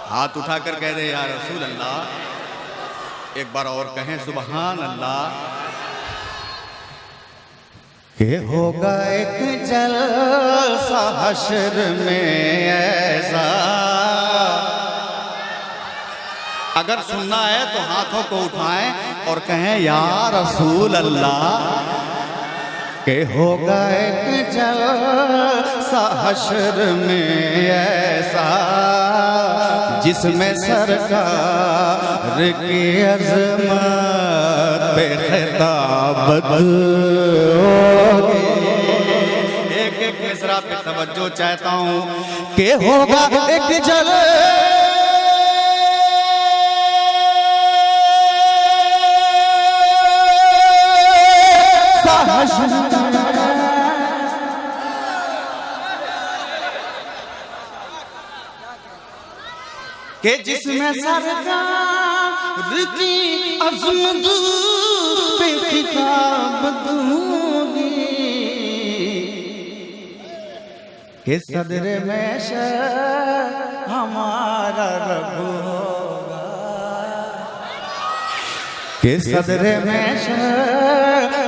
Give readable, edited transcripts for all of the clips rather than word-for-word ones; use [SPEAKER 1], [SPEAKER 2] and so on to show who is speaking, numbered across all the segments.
[SPEAKER 1] हाथ उठाकर कह दे या रसूल अल्लाह। एक बार और कहें सुभान अल्लाह।
[SPEAKER 2] कि होगा एक जलसा हश्र में ऐसा।
[SPEAKER 1] अगर सुनना है तो हाथों को उठाएं और कहें या रसूल अल्लाह।
[SPEAKER 2] कि होगा एक जलसा हश्र में ऐसा जिसमें सरकार की अज़मत पे खिताब होगी।
[SPEAKER 1] एक एक मिसरा पे तवज्जो चाहता हूँ।
[SPEAKER 2] कि होगा एक
[SPEAKER 1] कि जिसमें
[SPEAKER 2] सरकार की अज़मत पे खिताब दूंगी। कि सदर में हमारा रब होगा। कि सदर में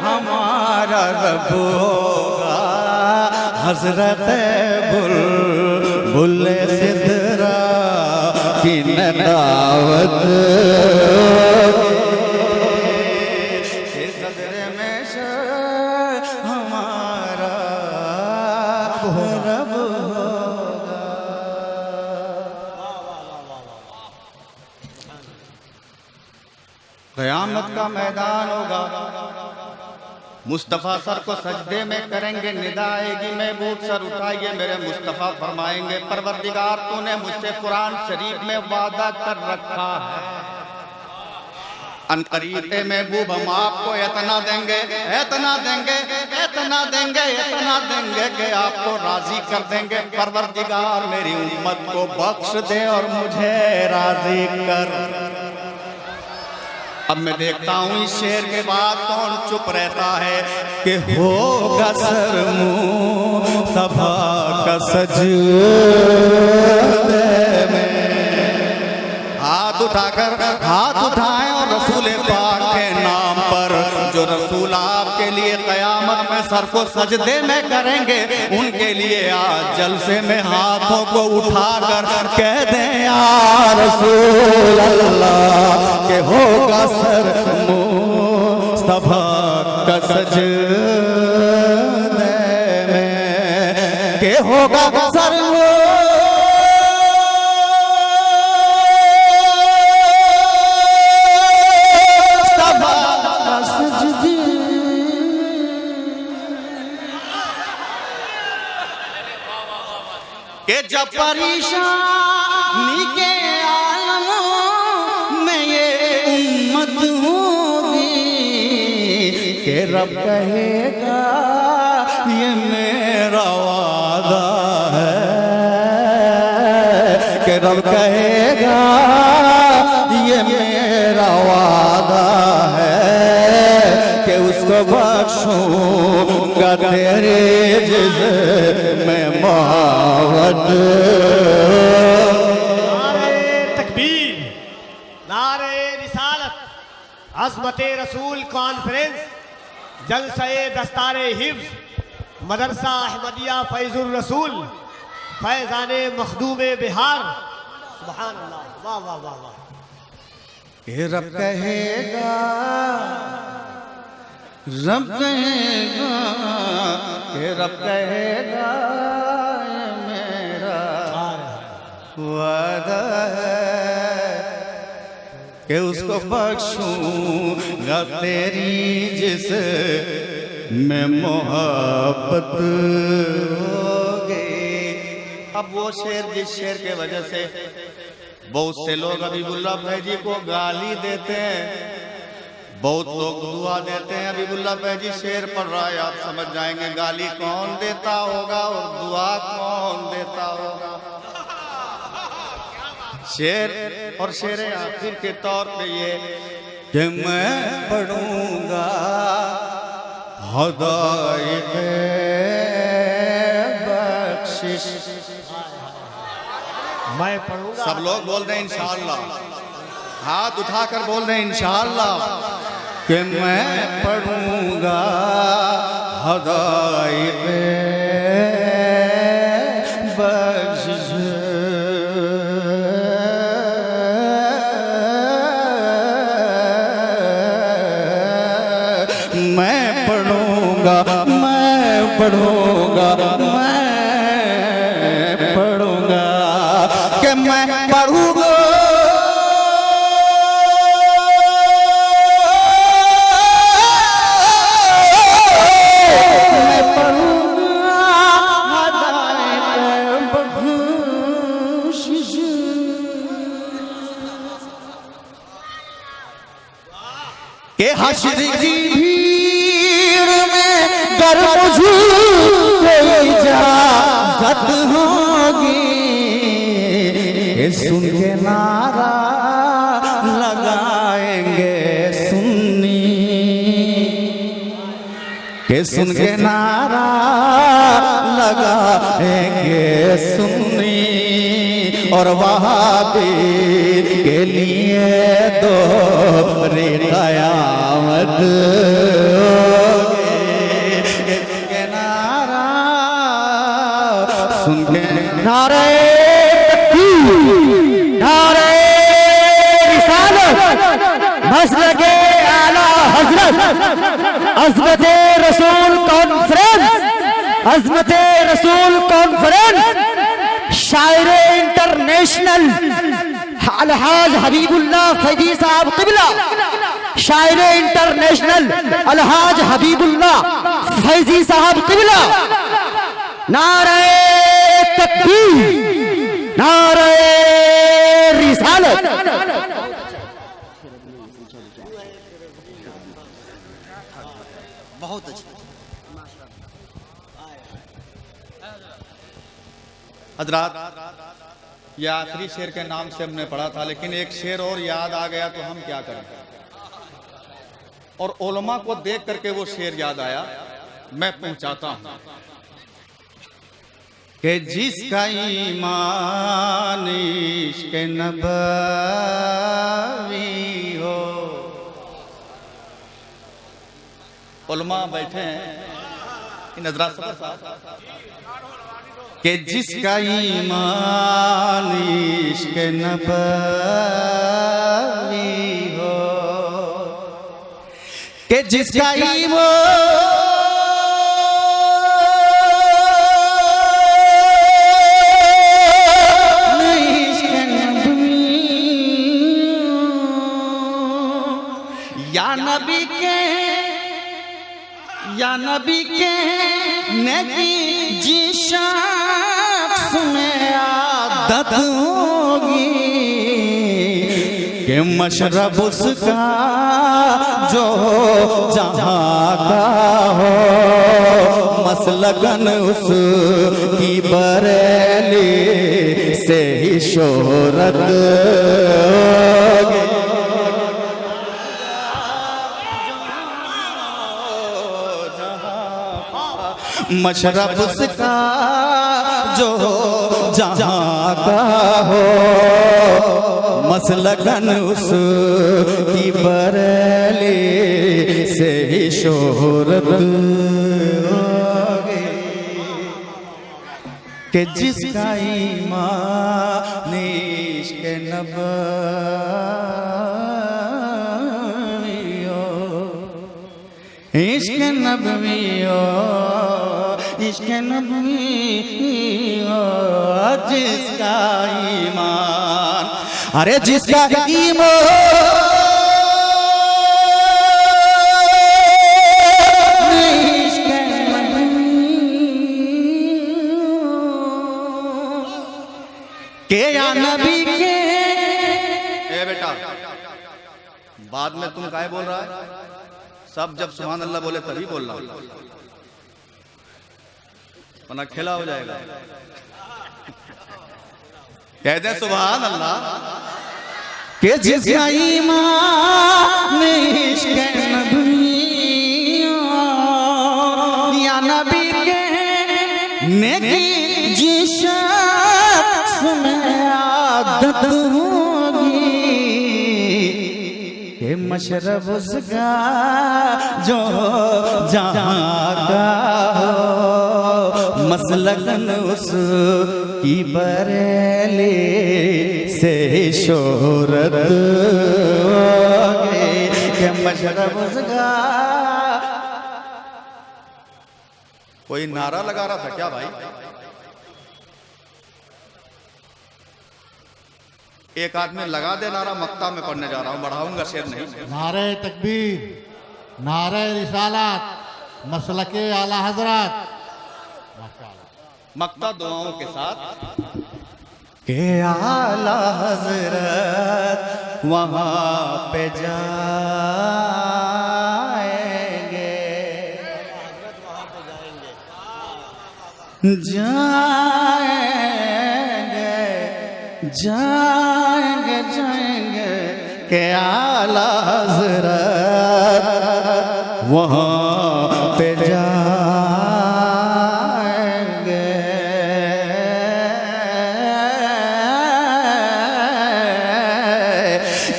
[SPEAKER 2] हमारा रब होगा। हज़रत बुल्बुल सिदरा की दावत सदर में हमारा रब होगा।
[SPEAKER 1] क़यामत का मैदान होगा। मुस्तफ़ा सर को सजदे में करेंगे, निदा आएगी महबूब सर उठाइए मेरे मुस्तफ़ा। फरमाएंगे परवरदिगार तूने मुझसे कुरान शरीफ में वादा कर रखा है, अनकरीब महबूब हम आपको इतना देंगे, इतना देंगे, इतना देंगे, इतना देंगे कि आपको राजी कर देंगे। परवरदिगार मेरी उम्मत को बख्श दे और मुझे राजी कर। अब मैं देखता हूँ इस शेर के बाद कौन चुप रहता है।
[SPEAKER 2] कि होगा सर मुस्तफा का सजदे में।
[SPEAKER 1] हाथ उठाकर हाथ उठाएं और रसूल पाक के नाम पर जो रसूल आपके लिए क़यामत में सर को सजदे में करेंगे, उनके लिए आज जलसे में हाथों को उठाकर
[SPEAKER 2] कह दें या रसूल अल्लाह। के होगा सर मुस्तफा का सजदे में। के होगा सर मुस्तफा का सजदे।
[SPEAKER 1] कि जब
[SPEAKER 2] परेशानी के आलम में ये उम्मत होगी। कि रब कहेगा ये मेरा वादा है। कि रब कहेगा ये मेरा वादा है। कि उसको बख्शूंगा तेरे जिस्म मोहब्बत।
[SPEAKER 3] नारे तकबीर, नारे रिसालत, अज़मते रसूल कॉन्फ्रेंस, जलसे दस्तारे हिफ्ज़, मदरसा अहमदिया फैज़ुर रसूल, फैज़ाने मखदूमे बिहार। सुभान अल्लाह, वाह वाह वाह वाह।
[SPEAKER 2] कि रब कहेगा, रब कहेगा, कि रब कहेगा ये मेरा वादा है। कि उसको बख्शूंगा तेरी जिस्म मोहब्बत होगी।
[SPEAKER 1] अब वो शेर जिस शेर के वजह से बहुत से लोग हबीबुल्लाह भाई जी को गाली देते हैं, बहुत लोग दुआ देते हैं। हबीबुल्लाह भाई जी शेर पढ़ रहा है, आप समझ जाएंगे गाली कौन देता होगा और दुआ कौन देता होगा। शेर और शेर आखिर के तौर पे ये
[SPEAKER 2] कि मैं पढ़ूंगा हदायत बख्शिश
[SPEAKER 3] मैं पढ़ूंगा।
[SPEAKER 1] सब लोग बोल रहे हैं इंशाअल्लाह, हाथ उठाकर बोल रहे हैं इंशाअल्लाह
[SPEAKER 2] कि मैं पढ़ूंगा हदायत बख्शिश। मैं पढ़ूंगा, मैं पढ़ूंगा, मैं पढ़ूंगा कि मैं पढ़ूंगा के हश्र की भीड़ में गर मुझे कोई इजाजत होगी कि सुन के नारा लगाएंगे सुन्नी, के सुन के नारा लगाएंगे सुन्नी और वहाबी के लिए दो रे कयामत के नारा सुन के नारे नारे रिसालत मसलके आला हजरत अज़मते रसूल कॉन्फ्रेंस, अज़मते रसूल कॉन्फ्रेंस शायर इंटरनेशनल अलहाज हबीबुल्लाह फैजी साहब क़िबला, शायर इंटरनेशनल अलहाज हबीबुल्लाह फैजी साहब क़िबला। नारे तकबीर, नारे रिसालत।
[SPEAKER 4] बहुत अच्छा।
[SPEAKER 1] हजरात, यह आखिरी शेर के नाम से हमने पढ़ा था, लेकिन एक शेर और याद आ गया तो हम क्या करें। और उलमा को देख करके वो शेर याद आया, मैं पहुंचाता हूं
[SPEAKER 2] कि जिसका ईमान इश्क़ नबवी हो।
[SPEAKER 1] उलमा बैठे हैं, नजरा साहब,
[SPEAKER 2] कि जिसका ईमान इश्क़ नबवी हो, कि जिसका ईमान इश्क़ नबवी या नबी के, या नबी के नेकी जी शख्स में आदत होगी कि मशरब उसका जो जहाँ का हो, मसलकन उसकी बरेली से ही शोहरत होगी। मशरब उसका जो जहाँ का हो, मसलकन उसकी बरेली से ही शोहरत होगी कि जिसका ईमान इश्क़ नबवी हो, इश्क़ नबवी हो, इश्क़ नबवी हो। जिसका ईमान, अरे जिसका ईमान इश्क़ नबवी के या नबी के।
[SPEAKER 1] ए बेटा, बाद में तुम काहे बोल रहा है? सब जब सुभान अल्लाह बोले तभी बोलना, वरना खेला हो जाएगा। कह दे सुभान अल्लाह
[SPEAKER 2] कि जिसका ईमान इश्क़ नबवी या नबी के नेकी जी शख्स में आदत होगी कि मशरब उसका जो जहाँ का हो, मसलकन उसकी बरेली से शोहरत होगी कि मशरब उसका।
[SPEAKER 1] कोई नारा लगा रहा था क्या भाई? एक आदमी लगा दे नारा, मक्ता में पढ़ने जा रहा हूं, बढ़ाऊंगा शेर नहीं।
[SPEAKER 4] नारे तकबीर, नारे रिसालत, मसलके आला हजरत।
[SPEAKER 1] मक्ता दुआओं के साथ
[SPEAKER 2] के आला हजरत वहाँ पे जाएंगे, जाएंगे जाएंगे के आला हजरत वहाँ पे जाएंगे।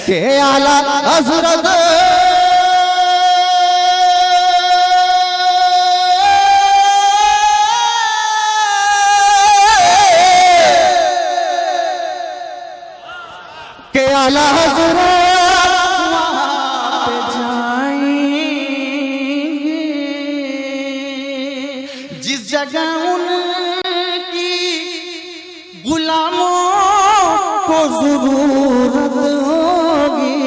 [SPEAKER 2] के आला हजरत के आला हजरत वहाँ पे जाएंगे, जिस जगह उनकी गुलामों को जरूरत होगी।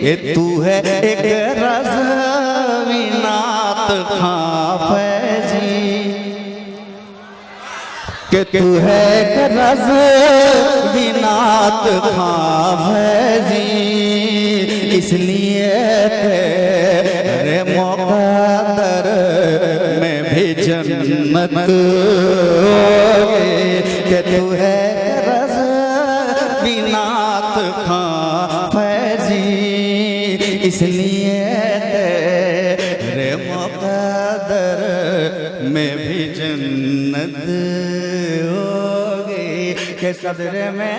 [SPEAKER 2] ये तू है एक रज़वीनात खां फैजी, कि तू है एक रज़वीनात खां फैजी, इसलिए तेरे मुक़द्दर में भी जन्नत होगी। कि तू है रज़वीनात खां फैजी, इसलिए तेरे मुक़द्दर में भी जन्नत होगी। के सदर में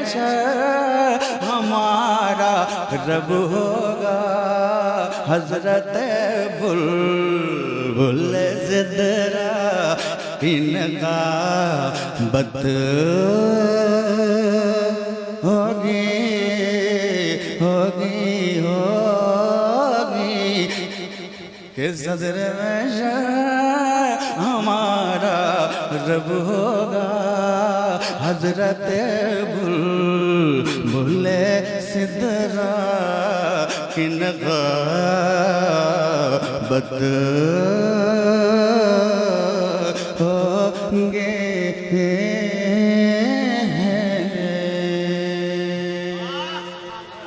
[SPEAKER 2] हमारा रब होगा, हजरत बुलबुल ज़िदरा इनका बत होगी होगी होगी। के सदर में हमारा रब होगा, हजरत बुलबुल सिदरा किनका बत